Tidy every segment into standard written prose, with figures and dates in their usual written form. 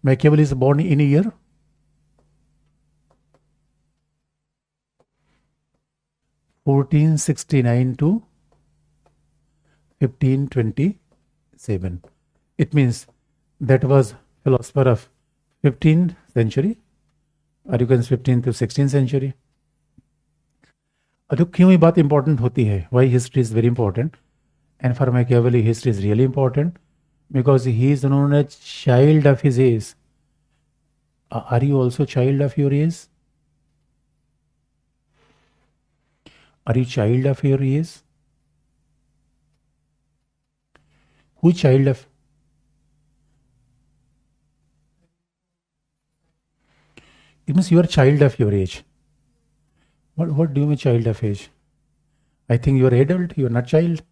Machiavelli is born in a year 1469 to 1527. It means that was philosopher of 15th century, or you can say 15th to 16th century. तो क्यों ये बात important होती है? Why history is very important? And for Machiavelli, history is really important because he is known as child of his age. Are you also child of your age? Are you child of your age? Who is child of? It means you are child of your age. What do you mean child of age? I think you are adult, you are not child.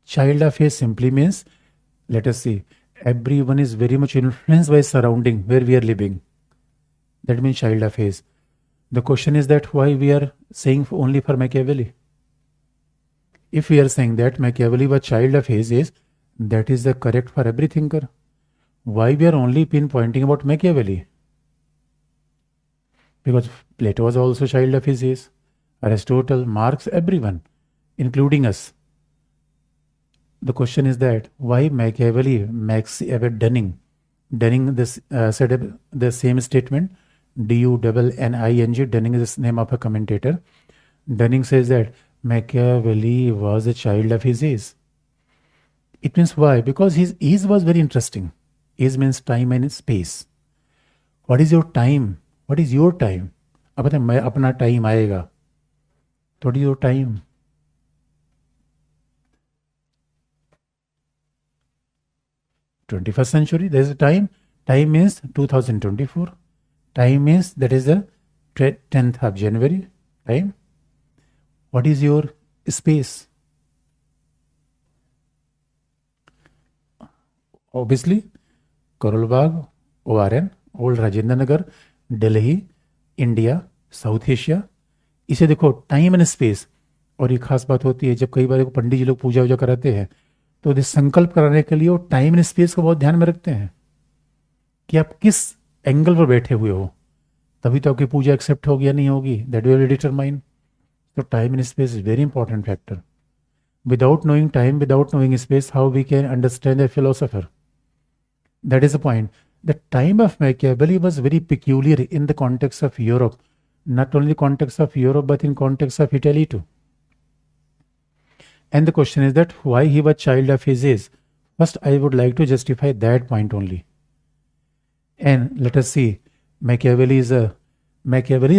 Child of age simply means, let us see, everyone is very much influenced by surrounding where we are living. That means child of age. The question is that why we are saying only for Machiavelli? If we are saying that Machiavelli was child of his age, that is the correct for every thinker. Why we are only pinpointing about Machiavelli? Because Plato was also child of his age. Aristotle, Marx, everyone, including us. The question is that why Machiavelli, Dunning this, said the same statement, D-U-N-N-I-N-G, Dunning is the name of a commentator. Dunning says that Machiavelli was a child of his age. It means why? Because his age was very interesting. Age means time and space. What is your time? What is your time? अब पता है मैं अपना time आएगा. What is your time? (21st century). There is a time. Time means 2024. Time means that is the 10th of January. Time. What is your space? Obviously, Karol Bagh, ORN, Old Rajendra Nagar, Delhi, India, south Asia. इसे देखो time and space. और ये खास बात होती है जब कई बार पंडित जी लोग पूजा वूजा कराते हैं तो संकल्प कराने के लिए वो टाइम एंड स्पेस को बहुत ध्यान में रखते हैं कि आप किस एंगल पर बैठे हुए हो, तभी तो आपकी पूजा एक्सेप्ट होगी या नहीं होगी. That will determine. तो time and space is very important factor. Without knowing time, without knowing space, how we can understand a philosopher? That is the point. The time of Machiavelli was very peculiar in the context of Europe. Not only the context of Europe, but in context of Italy too. And the question is that why he was child of his age. First, I would like to justify that point only. And let us see. Machiavelli is a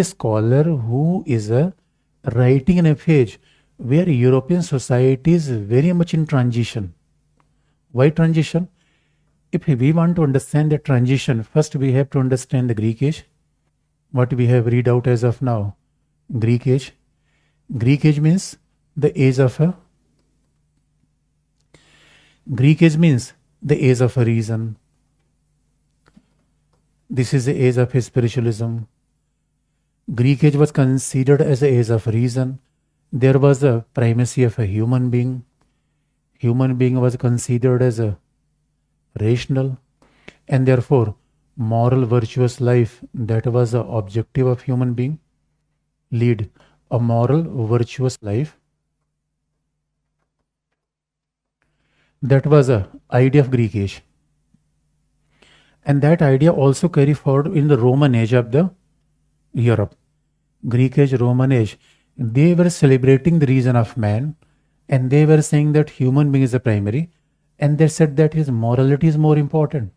scholar who is writing in a age where European society is very much in transition. Why transition? If we want to understand the transition, first we have to understand the Greek age. What we have read out as of now. Greek age. Greek age means the age of a reason. This is the age of spiritualism. Greek age was considered as the age of reason. There was a primacy of a human being. Human being was considered as a rational, and therefore moral virtuous life, that was the objective of human being. Lead a moral virtuous life. That was a idea of Greek age. And that idea also carried forward in the Roman age of the Europe. Greek age, Roman age. They were celebrating the reason of man, and they were saying that human being is the primary, and they said that his morality is more important.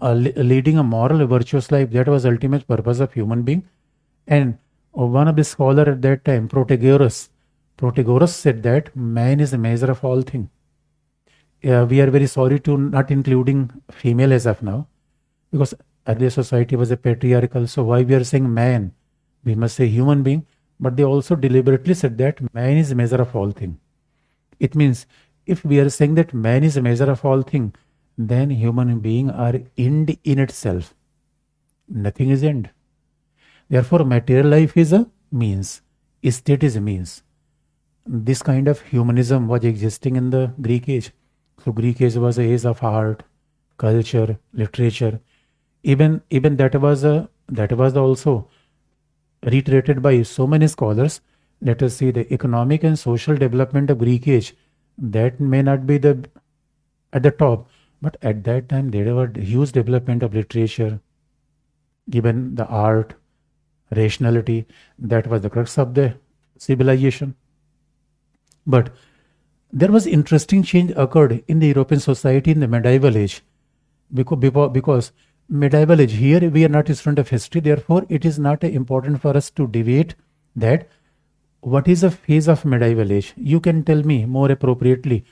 Leading a moral, virtuous life, that was ultimate purpose of human being. And one of the scholars at that time, Protagoras said that man is the measure of all things. We are very sorry to not including female as of now, because earlier society was a patriarchal. So why we are saying man? We must say human being, but they also deliberately said that man is the measure of all things. It means if we are saying that man is the measure of all things, then human beings are end in itself. Nothing is end. Therefore, material life is a means. Aesthetism means this kind of humanism was existing in the Greek age. So Greek age was a age of art, culture, literature. Even that was also reiterated by so many scholars. Let us see the economic and social development of Greek age. That may not be the at the top, but at that time there was huge development of literature, even the art, rationality. That was the crux of the civilization. But there was interesting change occurred in the European society in the medieval age, because medieval age, here we are not a student of history, therefore it is not important for us to debate that what is a phase of medieval age. You can tell me more appropriately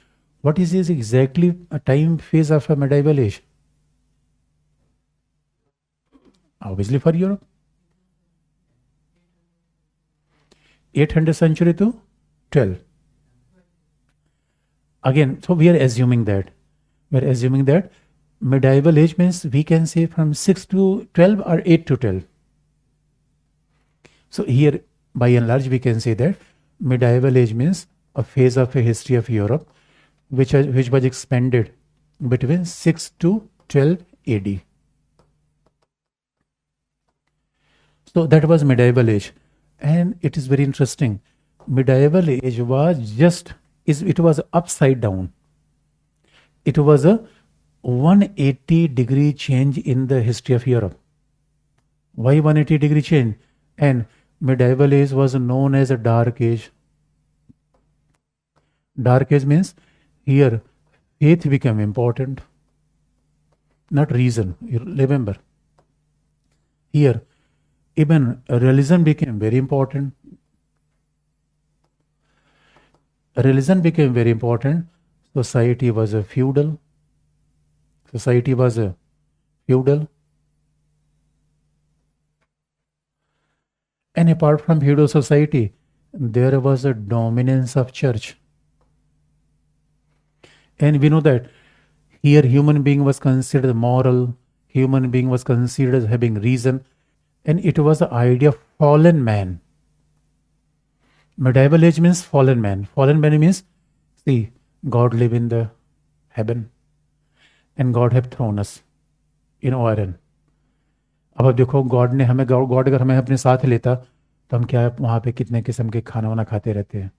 what is exactly a time phase of a medieval age. Obviously for Europe, 800th century to 12. Again, so we are assuming that medieval age means we can say from 6 to 12 or 8 to 12. So here, by and large, we can say that medieval age means a phase of a history of Europe which was expanded between 6 to 12 AD. So that was medieval age, and it is very interesting. Medieval age was upside down. It was a 180-degree change in the history of Europe. Why 180-degree change? And medieval age was known as a dark age. Dark age means here faith became important, not reason. You remember, here even religion became very important. Religion became very important. Society was a feudal. And apart from feudal society, there was a dominance of church. And we know that here human being was considered moral, human being was considered as having reason, and it was the idea of fallen man. Medieval age means fallen man. Fallen man means, see, God live in the heaven and God have thrown us in iron. अब देखो God ने हमें God अगर हमें अपने साथ लेता तो हम क्या वहाँ पे कितने किस्म के खाना वाना खाते रहते हैं.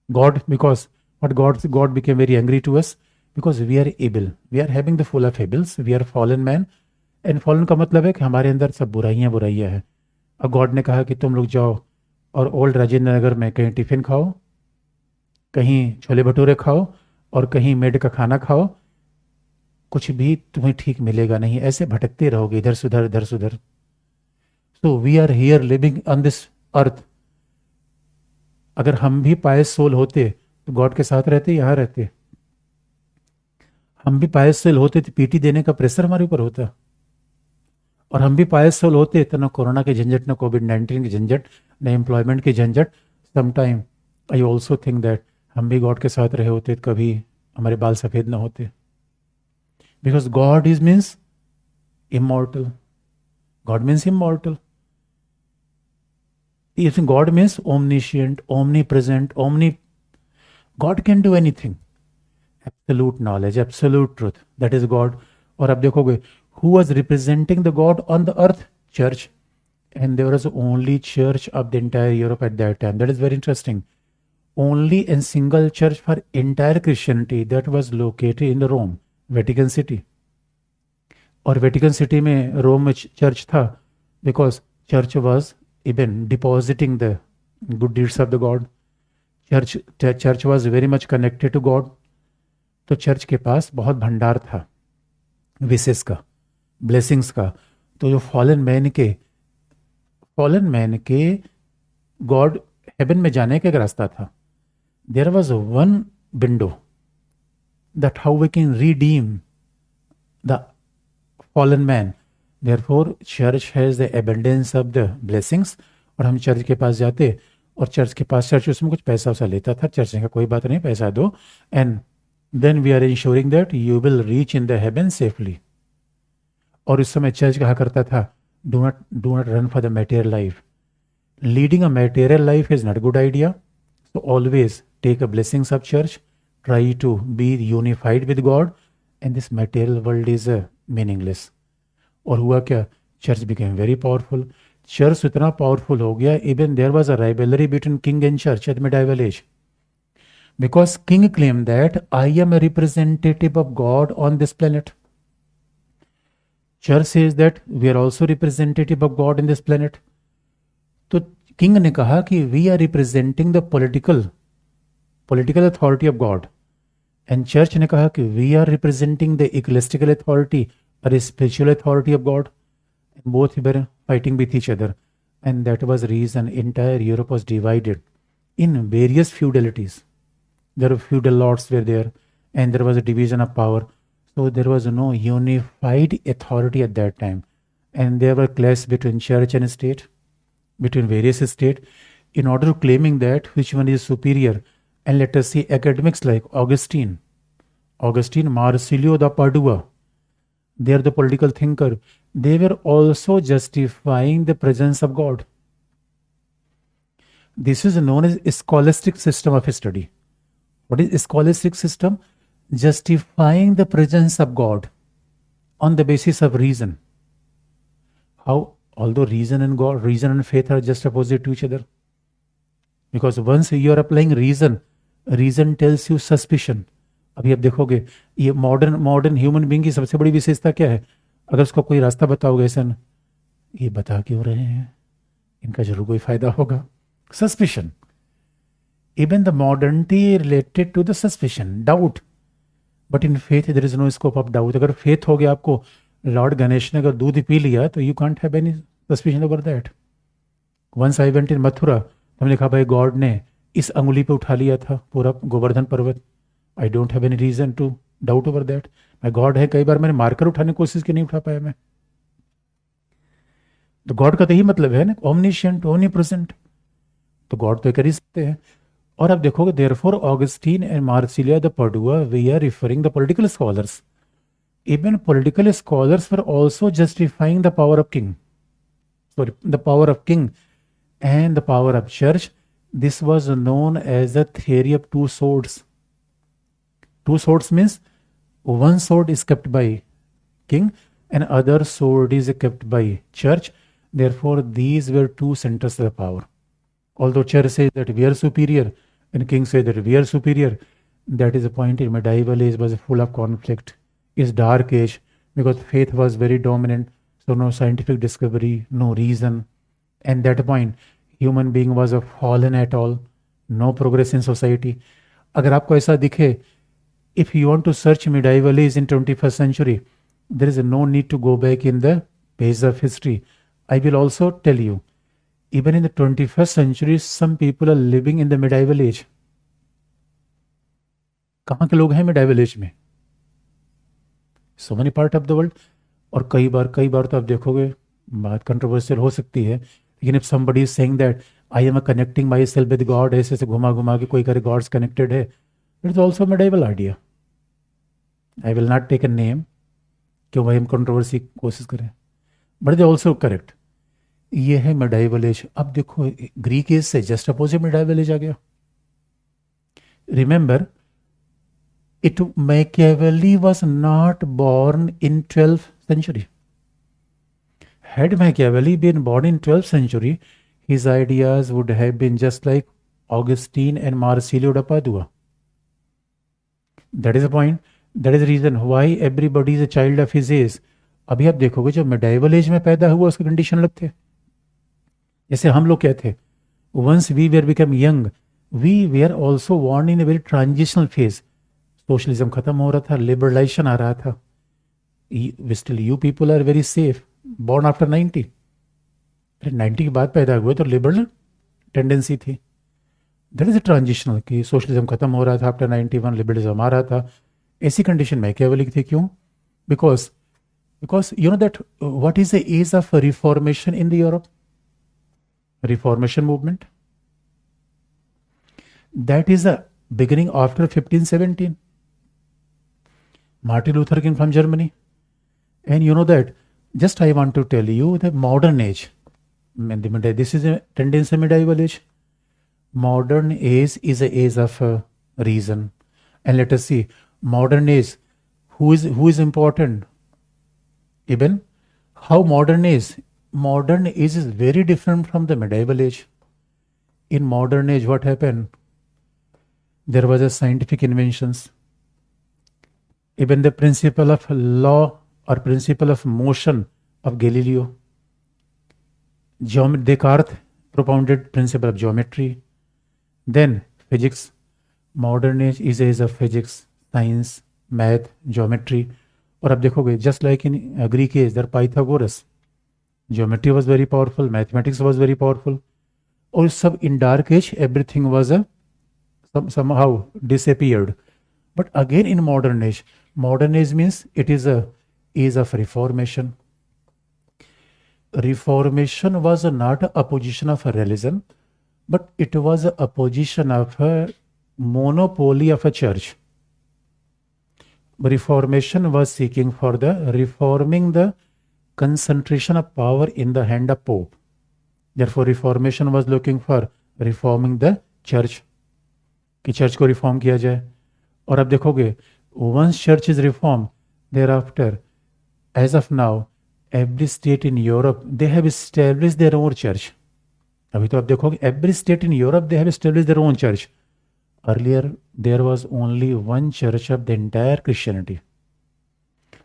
God, because what God became very angry to us because we are able, we are having the full of evils, we are fallen man. And fallen का मतलब है कि हमारे अंदर सब बुराइयां हैं. अब गॉड ने कहा कि तुम लोग जाओ और ओल्ड राजेंद्र नगर में कहीं टिफिन खाओ, कहीं छोले भटूरे खाओ और कहीं मेड का खाना खाओ, कुछ भी तुम्हें ठीक मिलेगा नहीं, ऐसे भटकते रहोगे इधर सुधर. So we are here living on this earth. अगर हम भी पायस सोल होते तो गॉड के साथ रहते, यहाँ रहते. हम भी पायस सोल होते तो पीटी देने का प्रेशर हमारे ऊपर होता. और हम भी पायस सोल होते तो ना कोरोना के झंझट, ना कोविड-19 के झंझट, ना एम्प्लॉयमेंट के झंझट. Sometime I also think that हम भी गॉड के साथ रहे होते तो कभी हमारे बाल सफ़ेद ना होते. Because God is means immortal. God means immortal. God means omniscient, omnipresent, God can do anything. Absolute knowledge, absolute truth, that is God. और आप देखोगे who was representing the God on the earth? Church. And there was only church of the entire Europe at that time. That is very interesting. Only a single church for entire Christianity that was located in the Rome, Vatican City. और Vatican city में रोम में church था because church was even depositing the good deeds of the God. Church was very much connected to God. तो church के पास बहुत भंडार था विशेष का, ब्लेसिंग्स का. तो जो फॉलन मैन के गॉड हेवन में जाने का एक रास्ता था. There was one window that how we can redeem the fallen man. Therefore church has the abundance of the blessings. और हम चर्च के पास जाते और चर्च उसमें कुछ पैसा वैसा लेता था. चर्च ने कहा कोई बात नहीं, पैसा दो, and then we are ensuring that you will reach in the heaven safely. और उस समय चर्च कहा करता था do not run for the material life. Leading a material life is not a good idea. So always take a blessings of church. Try to be unified with God, and this material world is meaningless. और हुआ क्या? Church became very powerful. Church इतना powerful हो गया, even there was a rivalry between king and church at medieval age. Because king claimed that I am a representative of God on this planet. Church says that we are also representative of God in this planet. तो king ने कहा कि we are representing the political authority of God, and church ने कहा कि we are representing the ecclesiastical authority और spiritual authority of God. Both were fighting with each other, and that was reason entire Europe was divided in various feudalities. There were feudal lords were there, and there was a division of power. So there was no unified authority at that time, and there were clashes between church and state, between various states, in order to claiming that which one is superior. And let us see academics like Augustine, Marsilio da Padua. They are the political thinker. They were also justifying the presence of God. This is known as a scholastic system of study. What is a scholastic system? Justifying the presence of God on the basis of reason. How? Although reason and faith are just opposite to each other. Because once you are applying reason tells you suspicion. अभी आप देखोगे ये modern human being की सबसे बड़ी विशेषता क्या है? अगर उसको कोई रास्ता बताओगे ऐसा, ये बता क्यों रहे हैं, इनका जरूर कोई फायदा होगा. Suspicion. Even the modernity related to the suspicion, doubt. But in faith there is no scope of doubt. अगर faith हो गया आपको, लॉर्ड गणेश ने अगर दूध पी लिया तो you can't have any suspicion over that. Once I went in Mathura, हमने कहा भाई गॉड ने इस अंगुली पे उठा लिया था पूरा गोवर्धन पर्वत. I don't have any reason to doubt over that. मैं गॉड है, कई बार मैंने मारकर उठाने की कोशिश की, नहीं उठा पाया मैं. तो गॉड का तो यही मतलब है ना, omniscient, omnipresent. तो गॉड तो कर ही सकते हैं. और आप देखोगे therefore Augustine and Marsilia the Padua, we are referring the political scholars. Even political scholars were also justifying the power of king. Sorry, the power of king and the power of church. This was known as the theory of two swords. Two swords means one sword is kept by king and other sword is kept by church. Therefore these were two centers of the power. Although church says that we are superior and king says that we are superior, that is the point. In medieval age was full of conflict. It's dark age because faith was very dominant. So no scientific discovery, no reason. And that point, human being was a fallen at all. No progress in society. अगर आपको ऐसा दिखे, if you want to search medieval age in 21st century, there is no need to go back in the page of history. I will also tell you, even in the 21st century, some people are living in the medieval age. कहाँ के लोग हैं medieval age में? So many part of the world. और कई बार तो आप देखोगे, बात कंट्रोवर्शियल हो सकती है, लेकिन if somebody is saying that I am connecting myself with God, ऐसे घुमा के कोई करे God's connected है, it is also a medieval idea. I will not take a name, क्यों भाई हम कंट्रोवर्सी कोशिश करें, but they also correct. ये है medieval age. अब देखो ग्रीक एज से जस्ट अपोजिट medieval age आ गया. Remember, Machiavelli was not born in 12th century. Had Machiavelli been born in 12th century, his ideas would have been just like Augustine and Marsilio da Padua. That is the point. That is the reason why everybody is a child of his age. अभी आप देखोगे जो medieval age में पैदा हुआ उसके condition अलग थे. जैसे हम लोग क्या थे, once we were become young, we were also born in a very transitional phase. Socialism खत्म हो रहा था, लिबरलाइजेशन आ रहा था. Still you people are very safe, born after 90. 90 के बाद पैदा हुए तो लिबरल टेंडेंसी थी. दैट इज अ ट्रांजिशनल कि सोशलिज्म खत्म हो रहा था, आफ्टर 91 लिबरलिज्म आ रहा था. ऐसी कंडीशन मैकियावेली की थी. क्यों? Because you know that what is the age of Reformation in the Europe? Reformation movement, that is a beginning after 1517. Martin Luther King from Germany. And you know that, just I want to tell you, the modern age, This is a tendency medieval age. Modern age is a age of reason. And let us see, modern age, who is important? Even how modern age is very different from the medieval age. In modern age, what happened? There was a scientific inventions. Even the principle of law or principle of motion of Galileo. Descartes propounded principle of geometry. Then physics. Modern age is age of physics, science, math, geometry. और अब देखोगे, just like in Greek age, there Pythagoras. Geometry was very powerful, mathematics was very powerful. और सब in dark age, everything was somehow disappeared. But again in modern age means it is a age of reformation. Reformation was not a opposition of a religion, but it was a opposition of a monopoly of a church. Reformation was seeking for the reforming the concentration of power in the hand of Pope. Therefore, Reformation was looking for reforming the church, कि church को reform किया जाए. और अब देखोगे, once church is reformed, thereafter, as of now, every state in Europe, they have established their own church. अभी तो आप देखोगे, every state in Europe, they have established their own church. Earlier, there was only one church of the entire Christianity.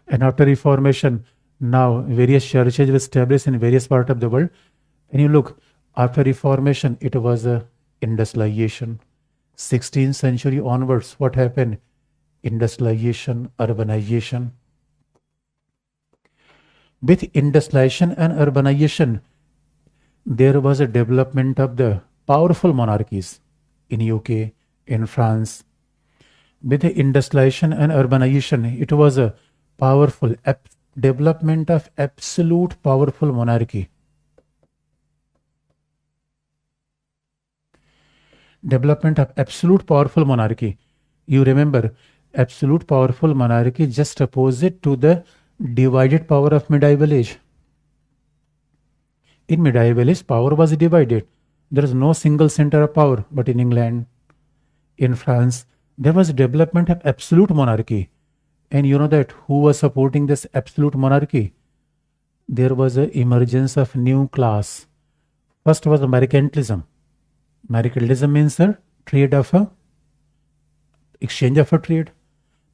And after Reformation, now various churches were established in various parts of the world. And you look, after Reformation, it was a industrialization. 16th century onwards, what happened? Industrialization, urbanization. With industrialization and urbanization, there was a development of the powerful monarchies in UK, in France. With the industrialization and urbanization, it was a powerful development of absolute powerful monarchy. Development of absolute powerful monarchy. You remember, absolute powerful monarchy just opposite to the divided power of medieval age. In medieval age, power was divided. There is no single center of power. But in England, in France, there was development of absolute monarchy. And you know that who was supporting this absolute monarchy? There was an emergence of new class. First was mercantilism. Mercantilism means a trade of a exchange of a trade.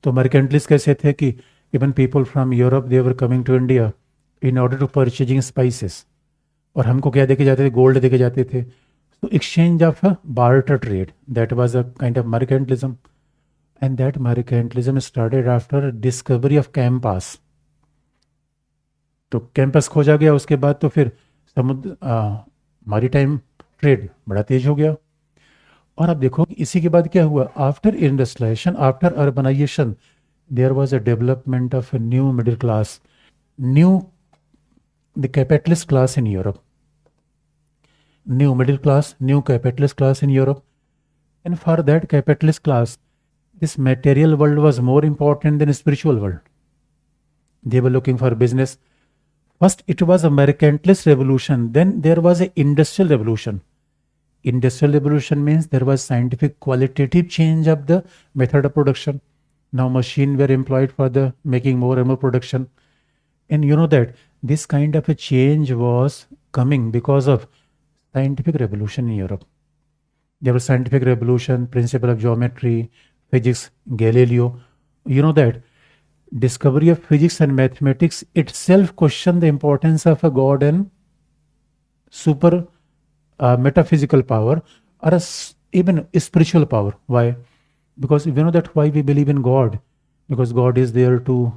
तो mercantilists कैसे थे कि even people from Europe, they were coming to India in order to purchasing spices. और हमको क्या देके जाते थे? गोल्ड देके जाते थे. So exchange of a barter trade, that was a kind of mercantilism. And that mercantilism started after discovery of campus. तो कैंपस खोजा गया, उसके बाद तो फिर समुद्र मैरीटाइम ट्रेड बड़ा तेज हो गया. और अब देखो इसी के बाद क्या हुआ? After industrialisation, after urbanisation, there was a development of a new middle class, the capitalist class in Europe. New middle class, new capitalist class in Europe. And for that capitalist class, this material world was more important than spiritual world. They were looking for business. First, it was a mercantilist revolution. Then there was an industrial revolution. Industrial revolution means there was scientific qualitative change of the method of production. Now machines were employed for the making more and more production. And you know that this kind of a change was coming because of scientific revolution in Europe. There was scientific revolution, principle of geometry, physics, Galileo. You know that discovery of physics and mathematics itself questioned the importance of a God and super metaphysical power or even spiritual power. Why? Because we know that why we believe in God. Because God is there to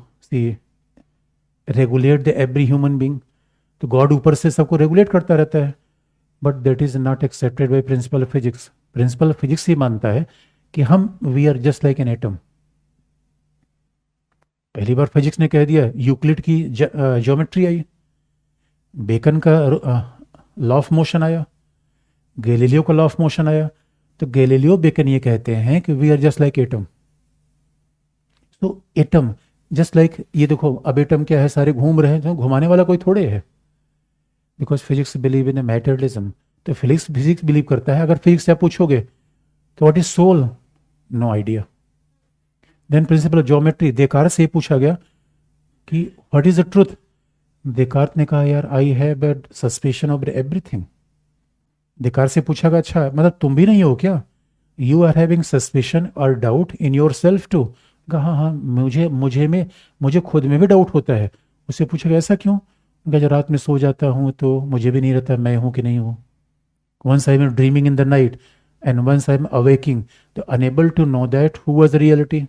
regulate the every human being. तो God ऊपर से सबको regulate करता रहता है. But that is not accepted by principle of physics. Principle of physics ही मानता है कि हम we are just like an atom. पहली बार फिजिक्स ने कह दिया, यूक्लिड की ज्योमेट्री आई, बेकन का लॉ ऑफ मोशन आया, गैलीलियो का लॉ ऑफ मोशन आया. तो गैलीलियो बेकन ये कहते हैं कि we are just like atom. तो एटम जस्ट लाइक, ये देखो अब एटम क्या है, सारे घूम रहे हैं, तो घुमाने वाला कोई थोड़े है. Because physics believe in materialism. तो फिजिक्स बिलीव करता है. अगर फिजिक्स से आप पूछोगे कि what is soul, no idea. Then principle of geometry Descartes से पूछा गया कि what is the truth. Descartes ने कहा यार I have a suspicion of everything. Descartes से पूछा गया अच्छा मतलब तुम भी नहीं हो क्या, यू आर हैविंग सस्पेशन और doubt in yourself too. कहा हाँ हाँ मुझे खुद में भी डाउट होता है. उससे पूछा गया ऐसा क्यों. कहा जब रात में सो जाता हूँ तो मुझे भी नहीं रहता मैं हूँ कि नहीं हूँ. Once I am dreaming in the night and once I am awakening तो unable to know that who was the reality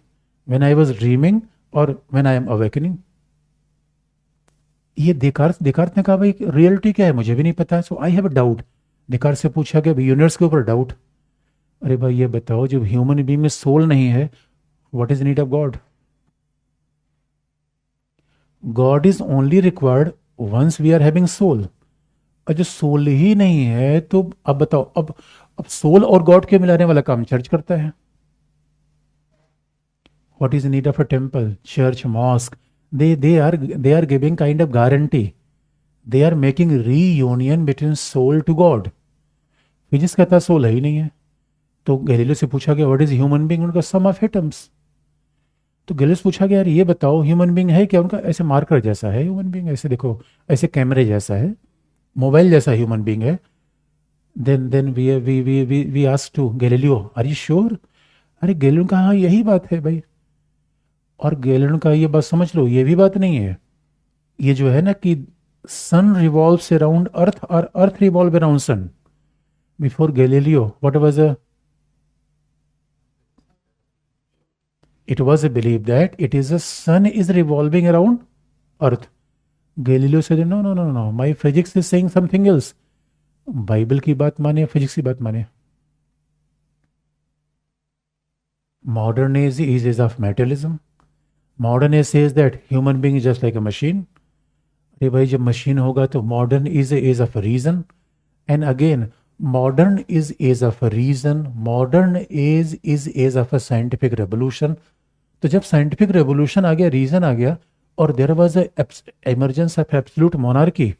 when I was dreaming और व्हेन आई एम अवेकनिंग. ये देकार्त ने कहा भाई रियलिटी क्या है मुझे भी नहीं पता, so I have a doubt. Descartes से पूछा गया यूनिवर्स के ऊपर डाउट. अरे भाई ये बताओ जब ह्यूमन बीइंग में सोल नहीं है, what is need of God. God is only required once we are having soul. और जो सोल ही नहीं है तो अब बताओ, अब सोल और गॉड के मिलाने वाला काम चर्च करता है. What is need of a temple, church, mosque. They are giving kind of guarantee. They are making reunion between soul to God. Physics कहता सोल है ही नहीं है. तो गैलीलियो से पूछा गया व्हाट इज ह्यूमन बीइंग, उनका सम ऑफ एटम्स. तो गैलीलियो से पूछा गया यार ये बताओ ह्यूमन बीइंग है क्या, उनका ऐसे मार्कर जैसा है ह्यूमन बीइंग, ऐसे देखो ऐसे कैमरे जैसा है, मोबाइल जैसा ह्यूमन बीइंग है. Then we ask to Galileo are you sure. अरे गैलीलियो का हाँ यही बात है भाई. और गैलीलियो का ये बात समझ लो ये भी बात नहीं है. ये जो है ना कि सन रिवॉल्व्स अराउंड अर्थ और earth revolve around sun. Before Galileo what was a, it was a belief that it is the sun is revolving around earth. Galileo said no no no no no, my physics is saying something else. Bible की बात माने physics की बात माने. Modern age of materialism. Modern age says that human being is just like a machine. अरे भाई जब machine होगा तो modern is age of reason. And again modern is age of reason, modern age is age of a scientific revolution. तो जब scientific revolution आ गया, reason आ गया और there was emergence of absolute monarchy,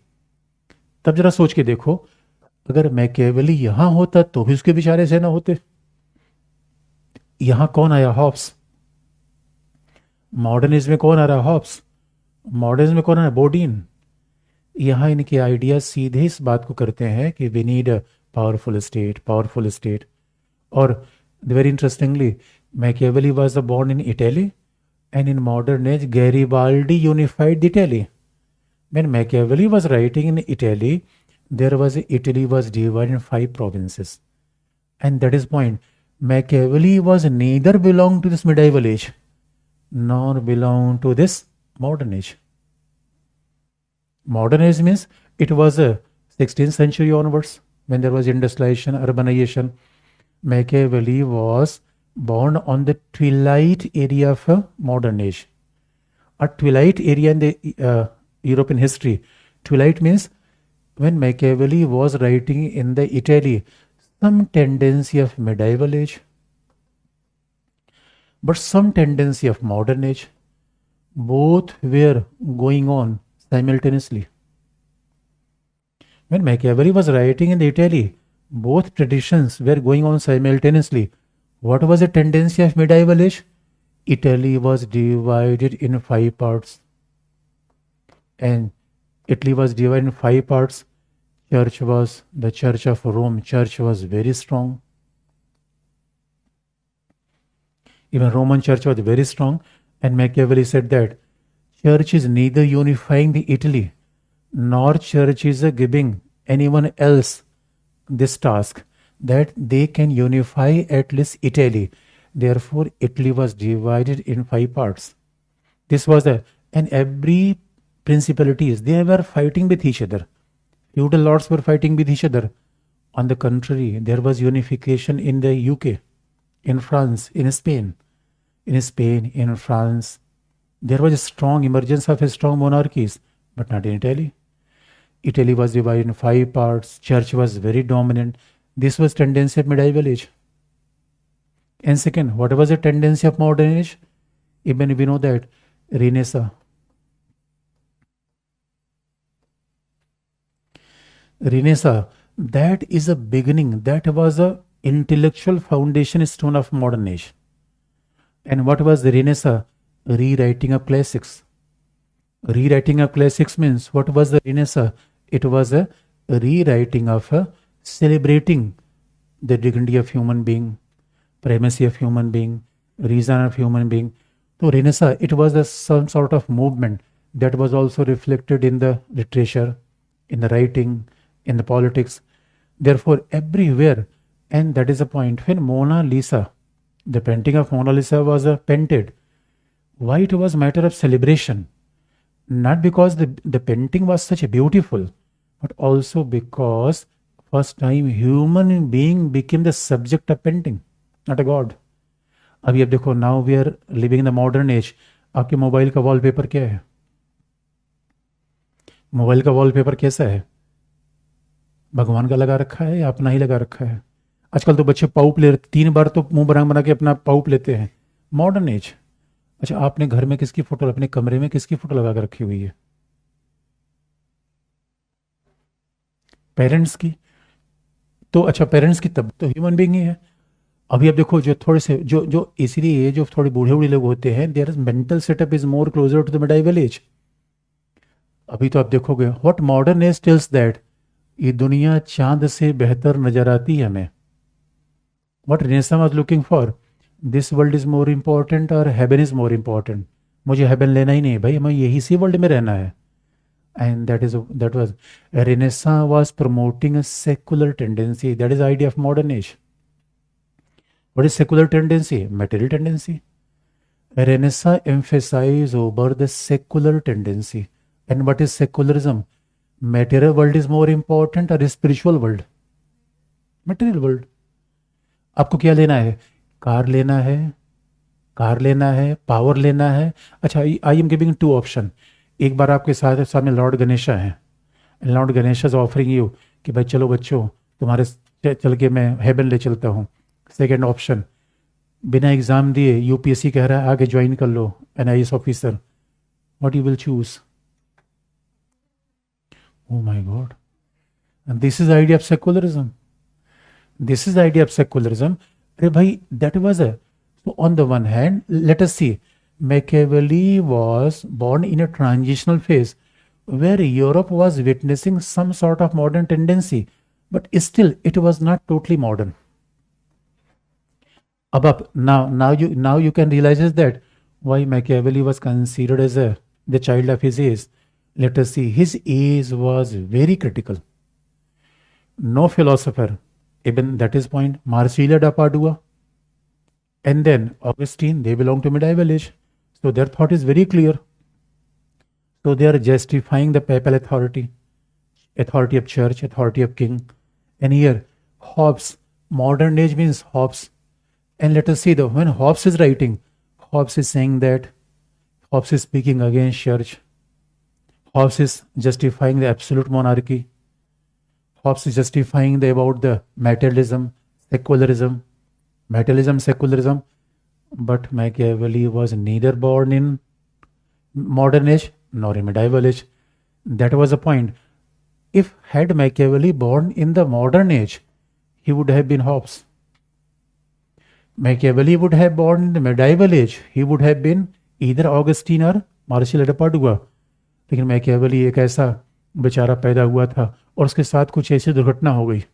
तब जरा सोच के देखो अगर मैकियावेली यहां होता तो भी उसके विचार ऐसे ना होते. यहां कौन आया, हॉब्स. मॉडर्निज्म में कौन आ रहा, हॉब्स. मॉडर्निज्म में कौन आ रहा, बोडीन. यहाँ इनके आइडिया सीधे इस बात को करते हैं कि we need a powerful state, powerful state. और very interestingly Machiavelli was born in Italy, and in modern age Garibaldi unified Italy. When Machiavelli was writing in Italy, Italy was divided in 5 provinces, and that is point. Machiavelli was neither belong to this medieval age nor belong to this modern age. Modern age means it was a 16th century onwards when there was industrialization, urbanization. Machiavelli was born on the twilight area of a modern age. A twilight area in the European history. Twilight means when Machiavelli was writing in the Italy, some tendency of medieval age, but some tendency of modern age. Both were going on simultaneously. When Machiavelli was writing in the Italy, both traditions were going on simultaneously. What was the tendency of medieval age? Italy was divided in 5 parts. And Italy was divided in 5 parts. The Church of Rome, church was very strong. Even Roman church was very strong. And Machiavelli said that church is neither unifying the Italy, nor church is giving anyone else this task, that they can unify at least Italy. Therefore, Italy was divided in 5 parts. This was and every principalities, they were fighting with each other. Feudal lords were fighting with each other. On the contrary, there was unification in the UK, in France, in Spain. In France, there was a strong emergence of a strong monarchies, but not in Italy. Italy was divided in 5 parts. Church was very dominant. This was tendency of medieval age. And second, what was the tendency of modern age? Even we know that Renaissance. Renaissance, that is a beginning, that was a intellectual foundation stone of modern age. And what was the Renaissance? Rewriting of classics. Rewriting of classics means, what was the Renaissance? It was a rewriting of celebrating the dignity of human being, primacy of human being, reason of human being. So Renaissance, it was some sort of movement that was also reflected in the literature, in the writing, in the politics. Therefore, everywhere, and that is the point. When Mona Lisa, the painting of Mona Lisa was painted, why it was matter of celebration? Not because the painting was such a beautiful, but also because first time human being became the subject of painting, not a god. अभी अब देखो, now we are living in the modern age. आपके mobile का wallpaper क्या है? Mobile का wallpaper कैसा है? भगवान का लगा रखा है या अपना ही लगा रखा है? आजकल तो बच्चे पाउप ले, 3 बार तो मुंह बना के अपना पाउप लेते हैं. Modern age. अच्छा, आपने घर में किसकी फोटो, अपने कमरे में किसकी फोटो लगा कर रखी हुई है? पेरेंट्स की. तो अच्छा, पेरेंट्स की, तब तो ह्यूमन बीइंग ही है. अभी अब देखो, जो थोड़े से जो जो इसीलिए जो थोड़े बूढ़े बूढ़े लोग होते हैं, their mental setup is more closer to the medieval age. अभी तो आप देखोगे, what modern age tells that ये दुनिया चांद से बेहतर नजर आती है हमें. What Renaissance was looking for, this world is more important और हेवन इज मोर इम्पोर्टेंट. मुझे हेवन लेना ही नहीं भाई, हमें यही सी वर्ल्ड में रहना है. And that was Renaissance was promoting a secular tendency. That is the idea of modern age. What is secular tendency? Material tendency. Renaissance emphasized over the secular tendency. And what is secularism? Material world is more important or spiritual world? Material world. आपको क्या लेना है? Car लेना है, car लेना है, power लेना है. अच्छा, आई एम गिविंग 2 ऑप्शन. एक बार आपके साथ सामने लॉर्ड गणेशा हैं. Lord Ganesha is offering you कि भाई चलो बच्चों, तुम्हारे चल के मैं हेवन ले चलता हूँ. सेकेंड ऑप्शन, बिना एग्जाम दिए यूपीएससी कह रहा है आगे ज्वाइन कर लो an IAS officer. What you will choose? Oh my God. This is idea of secularism. This is idea of secularism. अरे भाई, that was a, so on the one hand, let us see, Machiavelli was born in a transitional phase where Europe was witnessing some sort of modern tendency, but still it was not totally modern. Above, now you can realize that why Machiavelli was considered as the child of his age. Let us see, his age was very critical. No philosopher, even that is point, Marsilio da Padua, and then Augustine, they belong to medieval age. So their thought is very clear. So they are justifying the papal authority, authority of church, authority of king. And here, Hobbes, modern age means Hobbes. And let us see, when Hobbes is writing, Hobbes is saying that, Hobbes is speaking against church. Hobbes is justifying the absolute monarchy. Hobbes is justifying about the materialism, secularism, materialism, secularism. But Machiavelli was neither born in modern age nor in medieval age. That was the point. If had Machiavelli born in the modern age, he would have been Hobbes. Machiavelli would have born in the medieval age, he would have been either Augustine or Marsilio da Padua. लेकिन Machiavelli एक ऐसा बेचारा पैदा हुआ था और उसके साथ कुछ ऐसी दुर्घटना हो गई.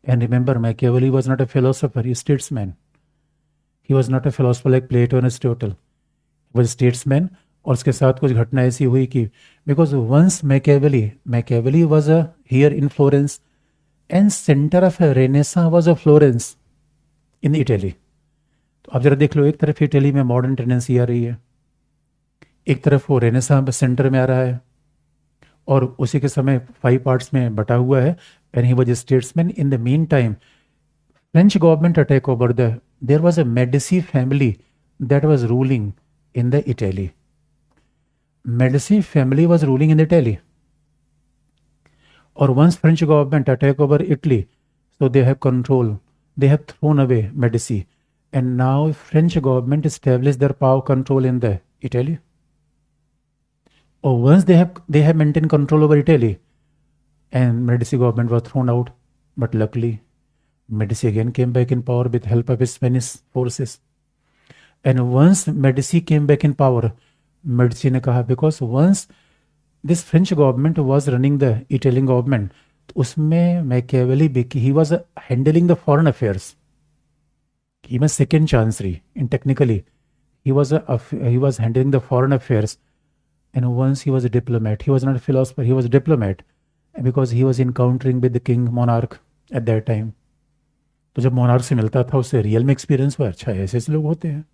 And remember, Machiavelli was not a philosopher, he was a statesman. He was not a philosopher like Plato and Aristotle. He was a statesman. और उसके साथ कुछ घटना ऐसी हुई कि because once Machiavelli was here in Florence and center of a Renaissance was Florence in Italy. तो आप जरा देख लो, एक तरफ इटली में मॉडर्न टेंडेंसी आ रही है, एक तरफ वो रेनेसां सेंटर में आ रहा है, और उसी के समय 5 पार्ट्स में बटा हुआ है. And he was a statesman. In the mean time French government attack over there was a Medici family that was ruling in the Italy. Medici family was ruling in Italy. Or once French government attack over Italy, so they have control. They have thrown away Medici. And now French government established their power control in the Italy. Or once they have maintained control over Italy, and Medici government was thrown out. But luckily, Medici again came back in power with help of his Spanish forces. And once Medici came back in power, Medici ने कहा, because once this French government was running the Italian government, उसमें Machiavelli, he was handling the foreign affairs. He was second chancery in technically. He was handling the foreign affairs. And once he was a diplomat. He was not a philosopher, he was a diplomat. Because he was encountering with the king monarch at that time. तो जब monarch से मिलता था उससे real में experience हुआ, अच्छा ऐसे ऐसे लोग होते हैं.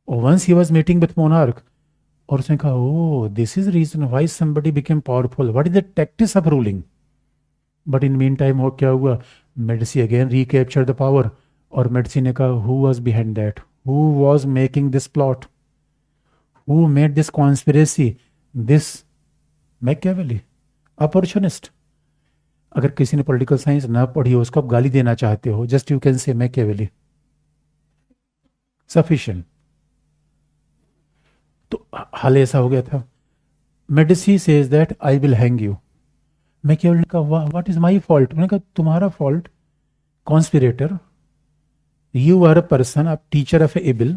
और once he was meeting with monarch, और उसने कहा, oh, this is the reason why somebody became powerful. What is the tactics of ruling? But in meantime, वो क्या हुआ? Medici again recaptured the power. और Medici ने कहा, who was behind that? Who was making this plot? Who made this conspiracy? This Machiavelli, opportunist. अगर किसी ने political science ना पढ़ी हो, उसको आप गाली देना चाहते हो, just you can say Machiavelli. Sufficient. तो हाल ऐसा हो गया था. Medici says that I will hang you. Machiavelli ने कहा, what is my fault? मैंने कहा, तुम्हारा fault. Conspirator. You are a person, a teacher of able.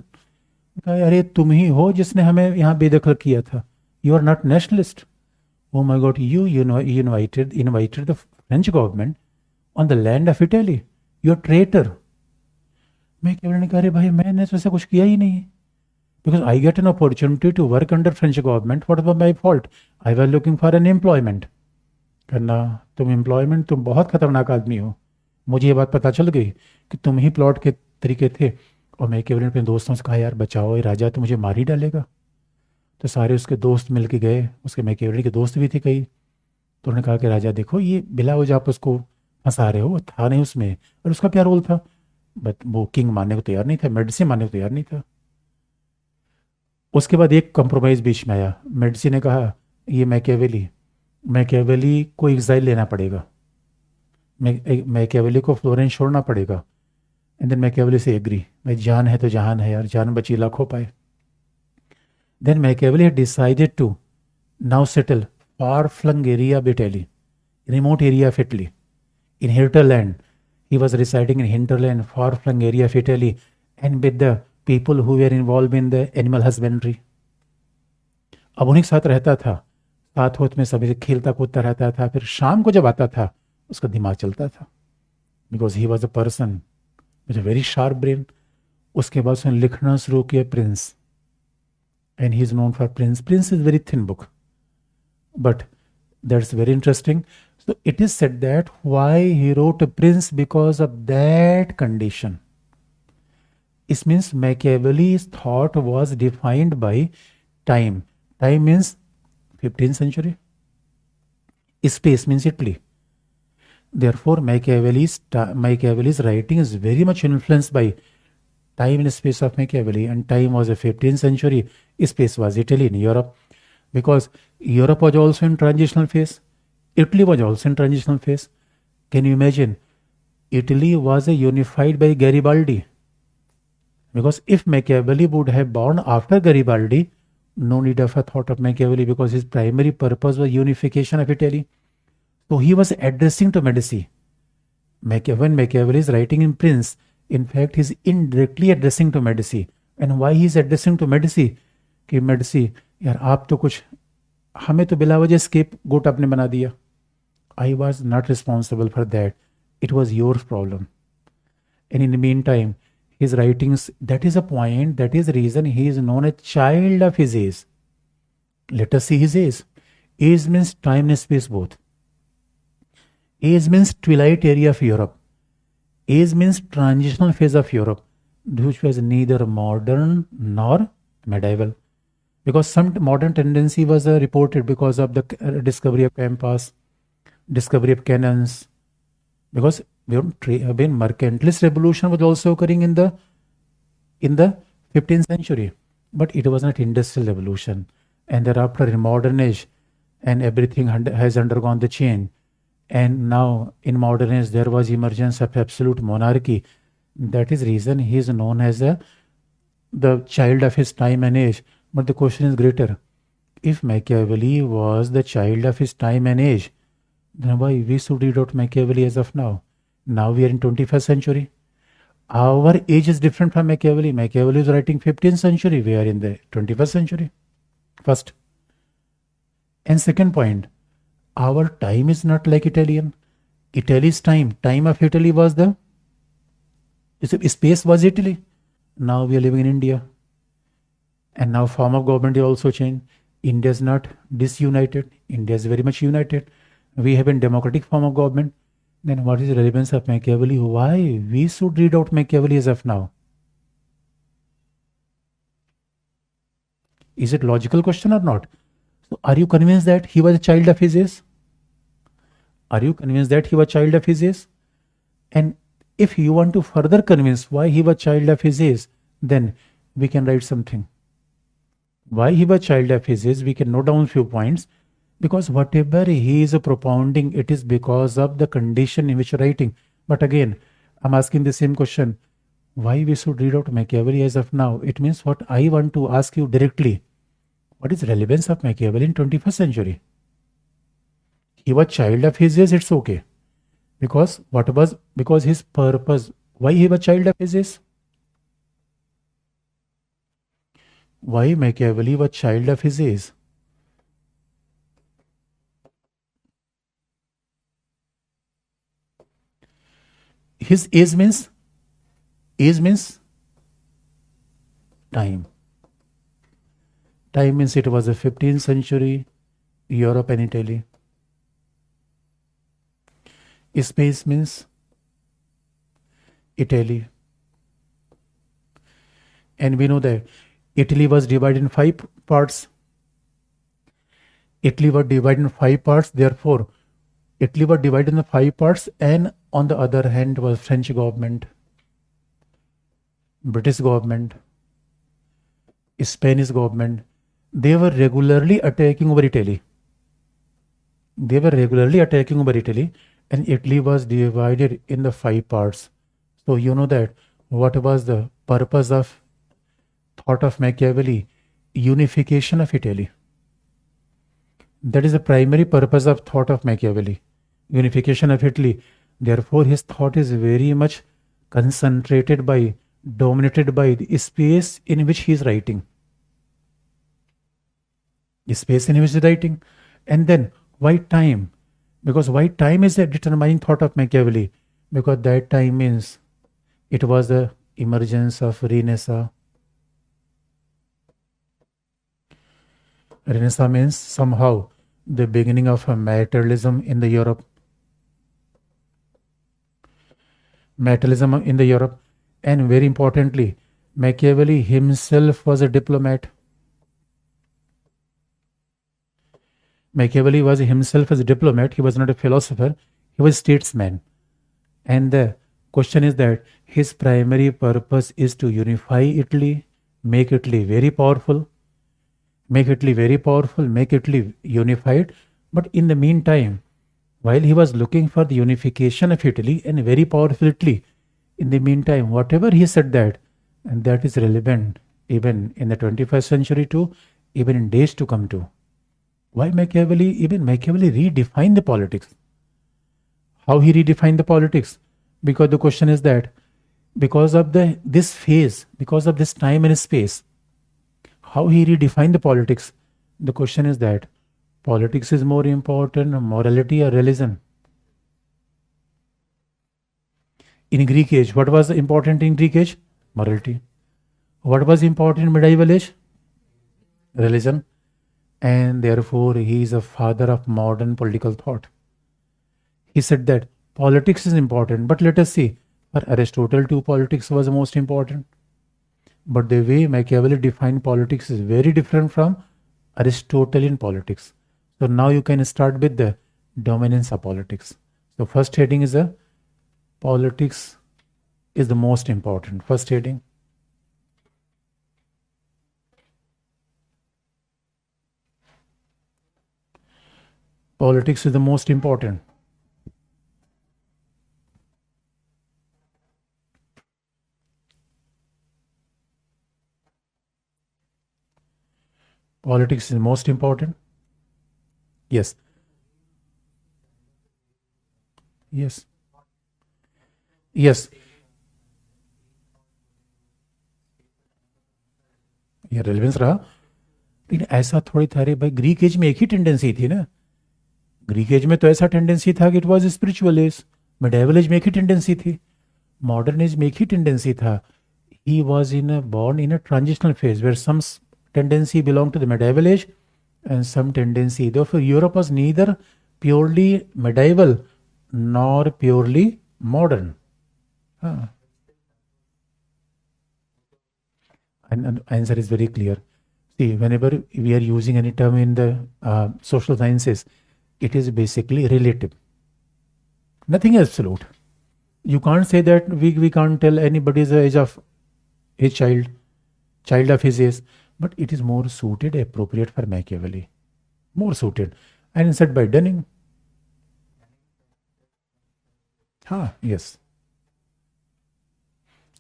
कहा, अरे तुम ही हो जिसने हमें यहाँ बेदखल किया था. You are not nationalist. Oh my God, you invited the French government on the land of Italy. You are traitor. Machiavelli ने कहा, अरे भाई मैंने तो ऐसा कुछ किया ही नहीं. Because I get an opportunity to work under French government. What was my fault? I was looking for an employment. करना तुम एम्प्लॉयमेंट, तुम बहुत खतरनाक आदमी हो. मुझे ये बात पता चल गई कि तुम ही प्लॉट के तरीके थे. और Machiavelli ने अपने दोस्तों से कहा, यार बचाओ, ये राजा तो मुझे मार ही डालेगा. तो सारे उसके दोस्त मिल के गए. उसके Machiavelli के दोस्त भी थे कई. तो उन्होंने कहा कि राजा देखो, ये बिला वजह आप उसको फंसा रहे हो, वो था नहीं उसमें. और उसका क्या रोल था? बट वो किंग मानने को तैयार नहीं था, Medici मानने को तैयार नहीं था. उसके बाद एक कंप्रोमाइज बीच में आया. Medici ने कहा, ये Machiavelli को एग्जाइल लेना पड़ेगा. Machiavelli को फ्लोरेंस छोड़ना पड़ेगा. एंड देन Machiavelli से एग्री. भाई जान है तो जहान है यार, जान बची लाखों पाए. Then Machiavelli had decided to now settle far-flung area of Italy, remote area of Italy, in hinterland. He was residing in hinterland, far-flung area of Italy, and with the people who were involved in the animal husbandry. अब उन्हीं के साथ रहता था, साथ होत में सभी से खेलता कूदता रहता था. फिर शाम को जब आता था, उसका दिमाग चलता था. Because he was a person with a very sharp brain. उसके बाद उसने लिखना शुरू किया Prince. And he is known for Prince. Prince is very thin book, but that's very interesting. So it is said that why he wrote a Prince, because of that condition. It means Machiavelli's thought was defined by time. Time means 15th century. Space means Italy. Therefore, Machiavelli's writing is very much influenced by time and space of Machiavelli. And time was the 15th century. Space was Italy in Europe. Because Europe was also in transitional phase. Italy was also in transitional phase. Can you imagine? Italy was unified by Garibaldi. Because if Machiavelli would have born after Garibaldi, no need of a thought of Machiavelli, because his primary purpose was unification of Italy. So he was addressing to Medici. When Machiavelli is writing in Prince, in fact, he is indirectly addressing to Medici. And why he is addressing to Medici? कि Medici, यार आप तो कुछ हमें तो बिला वजह escape गोट आपने बना दिया. I was not responsible for that. It was your problem. And in the meantime, his writings, that is a point, that is the reason he is known as child of his age. Let us see his age. Age means time and space both. Age means twilight area of Europe. Age means transitional phase of Europe, which was neither modern nor medieval. Because some modern tendency was reported because of the discovery of compass, discovery of cannons. Because when mercantilist revolution was also occurring in the 15th century, but it was not industrial revolution. And thereafter in modern age, and everything has undergone the change. And now in modern age there was emergence of absolute monarchy. That is reason he is known as the child of his time and age. But the question is greater. If Machiavelli was the child of his time and age, Then why we should read out Machiavelli as of now? Now we are in 21st century. Our age is different from Machiavelli. Machiavelli is writing 15th century. We are in the 21st century. First. And second point, our time is not like Italian. Italy's time of Italy was the space was Italy. Now we are living in India. And now form of government is also changed. India is not disunited. India is very much united. We have a democratic form of government. Then what is the relevance of Machiavelli? Why we should read out Machiavelli as of now? Is it logical question or not? So are you convinced that he was a child of his age? Are you convinced that he was a child of his age? And if you want to further convince why he was a child of his age, then we can write something. Why he was a child of his age, we can note down few points. Because whatever he is propounding, it is because of the condition in which writing. But again, I'm asking the same question. Why we should read out Machiavelli as of now? It means what I want to ask you directly. What is relevance of Machiavelli in 21st century? He was child of his age, it's okay. Because because his purpose, why he was child of his age? Why Machiavelli was child of his age? His age means time. Time means it was the 15th century, Europe and Italy. Space means Italy. And we know that Italy was divided in 5 parts. Italy was divided in 5 parts. Therefore, Italy was divided in 5 parts, and on the other hand was French government, British government, Spanish government. They were regularly attacking over Italy. They were regularly attacking over Italy, and Italy was divided in the 5 parts. So you know that what was the purpose of thought of Machiavelli? Unification of Italy. That is the primary purpose of thought of Machiavelli. Unification of Italy. Therefore, his thought is very much concentrated by, dominated by the space in which he is writing. The space in which he is writing. And then, why time? Because why time is a determining thought of Machiavelli? Because that time means it was the emergence of Renaissance. Renaissance means somehow the beginning of a materialism in the Europe. Materialism in the Europe. And very importantly, Machiavelli himself was a diplomat. Machiavelli was himself as a diplomat. He was not a philosopher. He was a statesman. And the question is that his primary purpose is to unify Italy, make Italy very powerful, make Italy very powerful, make Italy unified. But in the meantime, while he was looking for the unification of Italy and very powerful Italy, in the meantime, whatever he said that, and that is relevant even in the 21st century too, even in days to come too. Why Machiavelli? Even Machiavelli redefined the politics. How he redefined the politics? Because the question is that because of this phase, because of this time and space, how he redefined the politics? The question is that politics is more important, morality or religion? In Greek age, what was important in Greek age? Morality. What was important in medieval age? Religion. And therefore he is a father of modern political thought. He said that politics is important, but let us see, for Aristotle too, politics was the most important. But the way Machiavelli defined politics is very different from Aristotelian politics. So now you can start with the dominance of politics. So first heading is a politics is the most important. First heading. Politics is the most important. Politics is most important. Yes. Yes yes, ये relevance रहा। लेकिन ऐसा थोड़ी था रे भाई, Greek as में एक ही टेंडेंसी थी ना। ग्रीक एज में तो ऐसा टेंडेंसी था कि it was spiritual age. Medieval age में एक ही टेंडेंसी थी। मॉडर्न एज में एक ही टेंडेंसी था। He was in born in a transitional phase where some tendency belonged to the medieval age and some tendency. Therefore, Europe was neither purely medieval nor purely modern. हाँ, and answer is very clear. See, whenever we are using any term in the social sciences, it is basically relative. Nothing is absolute. You can't say that we can't tell anybody's the age of his child of his age, but it is more suited, appropriate for Machiavelli. More suited. And said by Dunning. हाँ, yes.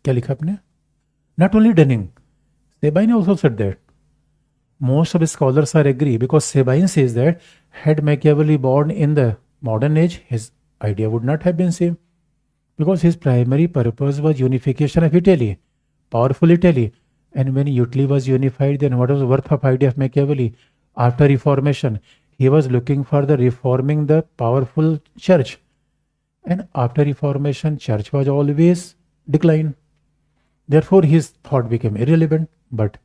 क्या लिखा आपने? Not only Dunning, Sabine also said that. Most of the scholars are agree because Sabine says that had Machiavelli born in the modern age, his idea would not have been same because his primary purpose was unification of Italy, powerful Italy. And when Italy was unified, then what was the worth of idea of Machiavelli? After Reformation, he was looking for the reforming the powerful church. And after Reformation, church was always decline. Therefore, his thought became irrelevant. But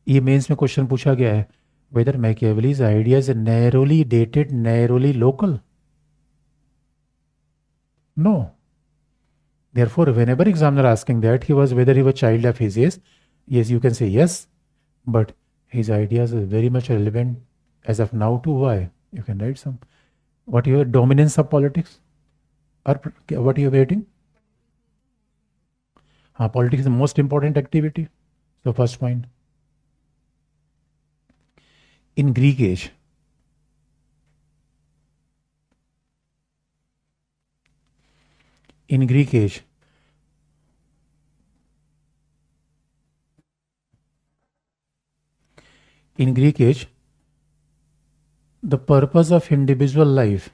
ये mains में question पूछा गया है whether Machiavelli's ideas are narrowly dated, narrowly local. No. Therefore, whenever examiner asking that he was whether he was child of his age, yes, you can say yes, but his ideas are very much relevant as of now to why. You can write some. What your dominance of politics? Or what you are waiting? Politics is the most important activity. So first point. In Greek age, in Greek age, in Greek age, the purpose of individual life,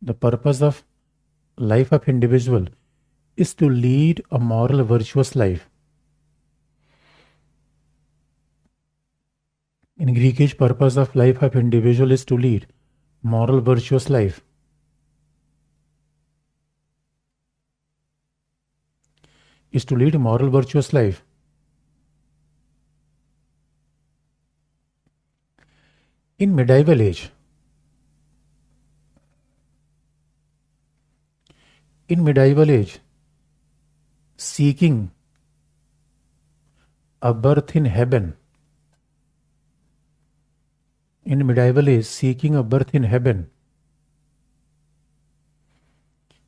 the purpose of life of individual is to lead a moral virtuous life. In Greek age, purpose of life of individual is to lead moral virtuous life. Is to lead moral virtuous life. In medieval age, seeking a birth in heaven, seeking a birth in heaven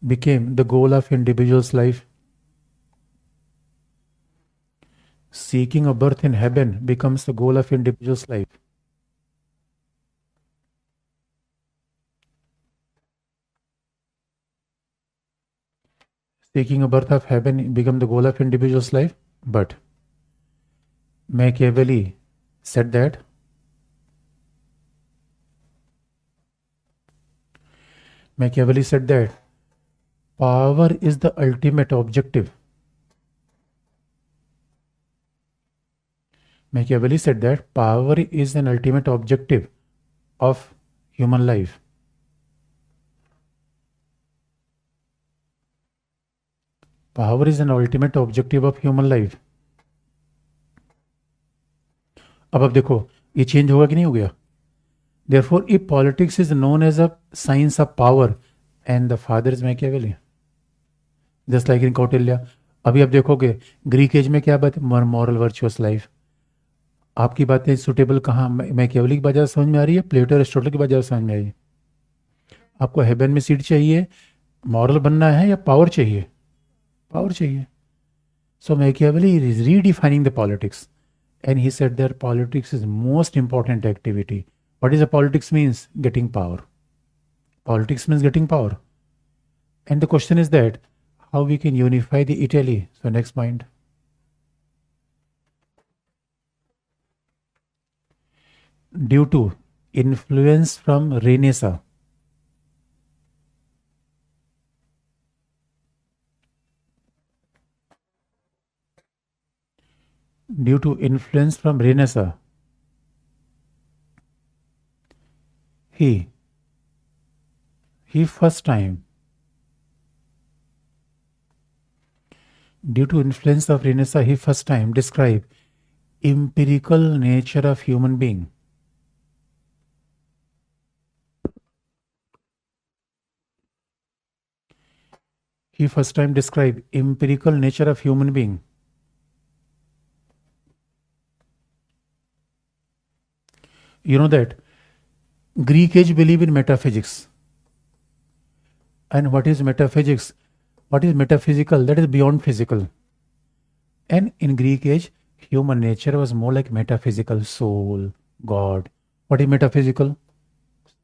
became the goal of individual's life. Seeking a birth in heaven becomes the goal of individual's life. Seeking a birth of heaven become the goal of individual's life. But Machiavelli said that power is the ultimate objective. Machiavelli said that power is an ultimate objective of human life. Power is an ultimate objective of human life. अब देखो ये change होगा कि नहीं हो गया? Therefore, if politics is known as a science of power, and the father is Machiavelli, just like in Kautilya. अभी आप देखोगे ग्रीक एज में क्या बात है? Moral virtuous life. आपकी बातें सुटेबल कहाँ मैकियावेली की वजह समझ में आ रही है, प्लेटो एरिस्टोटल की वजह समझ में आई है? आपको हेवन में सीट चाहिए, मॉरल बनना है, या पावर चाहिए? पावर चाहिए. So Machiavelli is redefining the politics, and he said that politics is most important activity. What is a politics means? Getting power. Politics means getting power. And the question is that how we can unify the Italy. So next point. Due to influence from Renaissance, due to influence from Renaissance he first time due to influence of Renaissance, he first time described empirical nature of human being. He first time described empirical nature of human being. You know that Greek age believe in metaphysics. And what is metaphysics? What is metaphysical? That is beyond physical. And in Greek age, human nature was more like metaphysical, soul, God. What is metaphysical?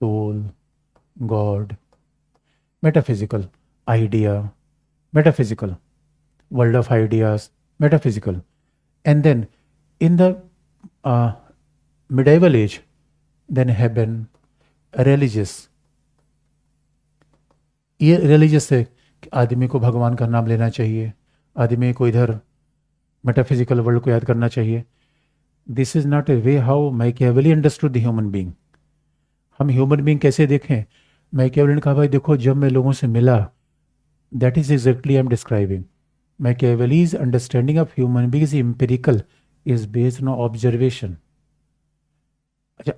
Soul, God. Metaphysical, idea, metaphysical, world of ideas, metaphysical. And then in the medieval age, then heaven, religious. ये religious है कि आदमी को भगवान का नाम लेना चाहिए, आदमी को इधर मेटाफिजिकल वर्ल्ड को याद करना चाहिए. This is not a way how Machiavelli understood the human being. हम ह्यूमन बीइंग कैसे देखें? मैकियावेली ने कहा भाई देखो, जब मैं लोगों से मिला, that is exactly I am describing. Machiavelli's understanding of human being is empirical, is based on observation. अच्छा,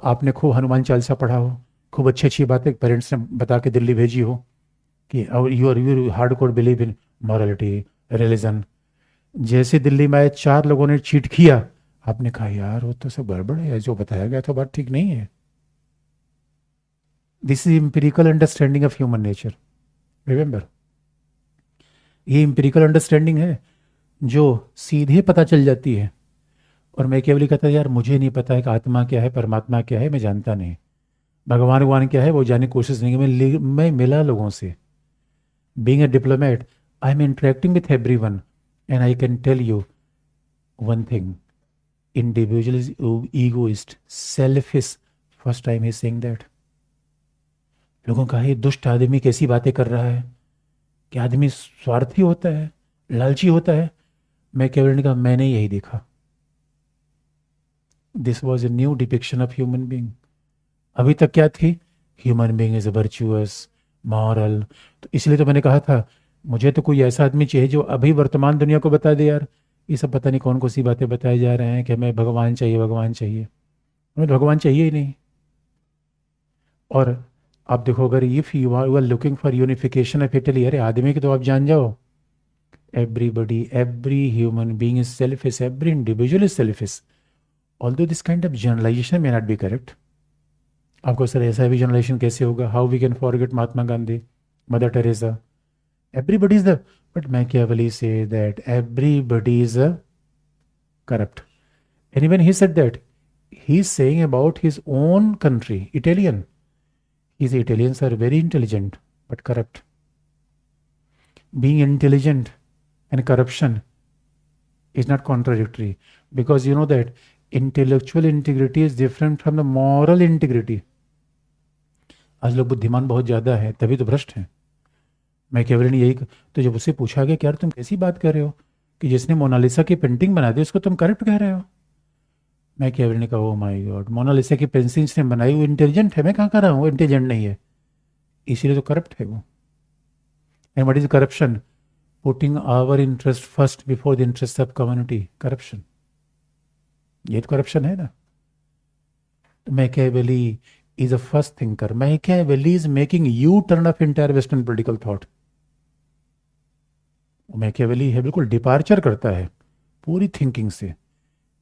आपने खूब हनुमान चालीसा पढ़ा हो, खूब अच्छी अच्छी बातें पेरेंट्स ने बता के दिल्ली भेजी हो कि you hard core believe in morality, religion. जैसे दिल्ली में आए, 4 लोगों ने चीट किया, आपने कहा यार वो तो सब गड़बड़ है, जो बताया गया तो बात ठीक नहीं है. This is empirical understanding of human nature. Remember, ये एम्पिरिकल अंडरस्टैंडिंग है जो सीधे पता चल जाती है. और मैं केवल कहता यार मुझे नहीं पता है कि आत्मा क्या है, परमात्मा क्या है, मैं जानता नहीं. भगवान क्या है वो जानने की कोशिश नहीं की. मैं मिला लोगों से. Being a diplomat, I am interacting with everyone and I can tell you one thing. Individual is egoist, selfish. First time he saying that. लोगों का ये दुष्ट आदमी कैसी बातें कर रहा है कि आदमी स्वार्थी होता है, लालची होता है. मैं केवल ने कहा मैंने यही देखा. This was a new depiction of human being. अभी तक क्या थी? Human being is virtuous, moral. तो इसलिए तो मैंने कहा था मुझे तो कोई ऐसा आदमी चाहिए जो अभी वर्तमान दुनिया को बता दे यार ये सब पता नहीं कौन कौन सी बातें बताई जा रहे हैं कि हमें भगवान चाहिए, भगवान चाहिए. हमें तो भगवान चाहिए ही नहीं. और आप देखो, अगर if you are looking for unification of Italy, अरे आदमी की तो आप जान जाओ. Everybody, every human being is selfish, every individual is selfish. Although this kind of generalisation may not be correct. आपको सर ऐसा भी जनरलाइजेशन कैसे होगा? How we can forget Mahatma Gandhi, Mother Teresa? Everybody is the, but Machiavelli से that everybody is a corrupt. And even he said that he's saying about his own country, Italian. His Italians are very intelligent but corrupt. Being intelligent and corruption is not contradictory, because you know that intellectual integrity is different from the moral integrity. आज लोग बुद्धिमान बहुत ज़्यादा है तभी तो भ्रष्ट हैं. मैकियावेली ने यही, तो जब उससे पूछा गया कि यार तुम कैसी बात कर रहे हो कि जिसने मोनालिसा की पेंटिंग बना दी उसको तुम करप्ट कह रहे हो? मैकियावेली ने कहा ओ माय गॉड, मोनालिसा की पेंसिल जिसने बनाई वो इंटेलिजेंट है, मैं कहाँ कर रहा हूँ वो इंटेलिजेंट नहीं है, इसीलिए तो करप्ट है वो. And what is corruption? Putting our interest first before the interest of community. Corruption, ये तो करप्शन है ना. Machiavelli is a first thinker. Machiavelli is making U-turn of entire Western political thought. Machiavelli है बिल्कुल departure करता है पूरी thinking से.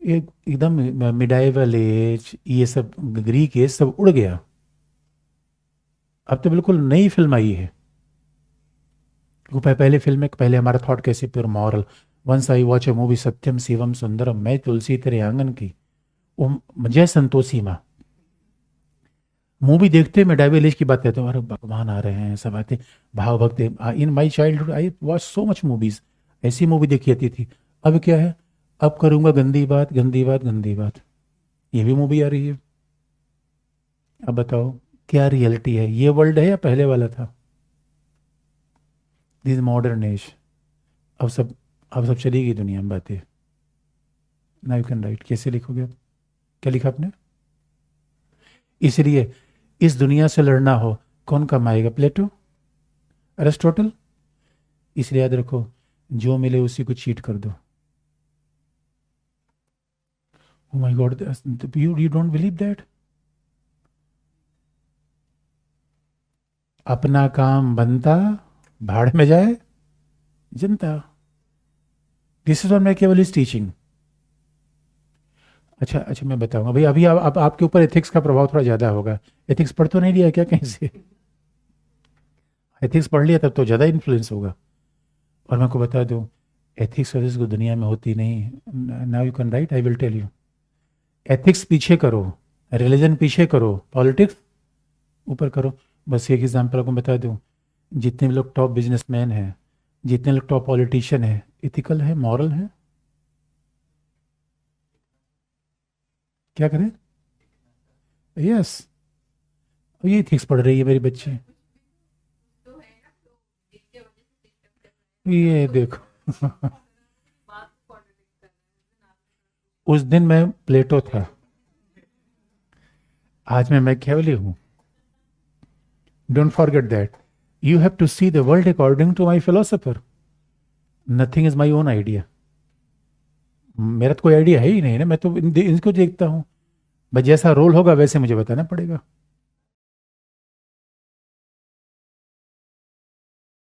एक एकदम मिडाइवल एज, ये सब ग्रीक एज सब उड़ गया. अब तो बिल्कुल नई फिल्म आई है. पहले फिल्म में पहले हमारा थॉट कैसे pure moral. Once I watch a movie Satyam Shivam Sundaram, मैं तुलसी तेरे आंगन की, जय संतोषी माँ. मूवी देखते मैं डायबिटीज की बात करते हूँ, अरे भगवान आ रहे हैं, सब आते भाव भक्ति. In my childhood I watch so much movies. ऐसी मूवी देखी जाती थी. अब क्या है? अब करूँगा गंदी बात, गंदी बात, गंदी बात. ये भी मूवी आ रही है. अब बताओ क्या रियलिटी है? ये वर्ल्ड है या पहले वाला था? This modern age. अब सब चली गई दुनिया में बातें. Now you can right. कैसे लिखोगे आप? क्या लिखा आपने? इसलिए इस दुनिया से लड़ना हो कौन काम आएगा? प्लेटो, अरिस्टोटल। इसलिए याद रखो, जो मिले उसी को चीट कर दो। Oh my God, you don't believe that? अपना काम बनता, भाड़ में जाए जनता। This is what Machiavelli is teaching. अच्छा अच्छा, मैं बताऊंगा भाई। अभी आप आपके ऊपर एथिक्स का प्रभाव थोड़ा ज़्यादा होगा। एथिक्स पढ़ तो नहीं लिया क्या कहीं से? एथिक्स पढ़ लिया तब तो ज़्यादा इन्फ्लुएंस होगा। और मैं को बता दूं, एथिक्स वैथिक्स को दुनिया में होती नहीं। Now you can write, I will tell you. Ethics पीछे करो, रिलीजन पीछे करो, पॉलिटिक्स ऊपर करो। बस एक एग्जाम्पल आपको बता दूं, जितने भी लोग टॉप बिजनेसमैन हैं, जितने लोग टॉप पॉलिटिशियन हैं, इथिकल है, मॉरल है? क्या करें? यस। ये एथिक्स पढ़ रही है मेरी बच्ची। ये देखो उस दिन मैं प्लेटो था, आज मैं मैकियावेली हूं। Don't forget that. You have to see the world according to my philosopher. Nothing is my own idea. मेरा तो कोई आइडिया है ही नहीं ना, मैं तो इनको देखता हूँ। बस जैसा रोल होगा वैसे मुझे बताना पड़ेगा।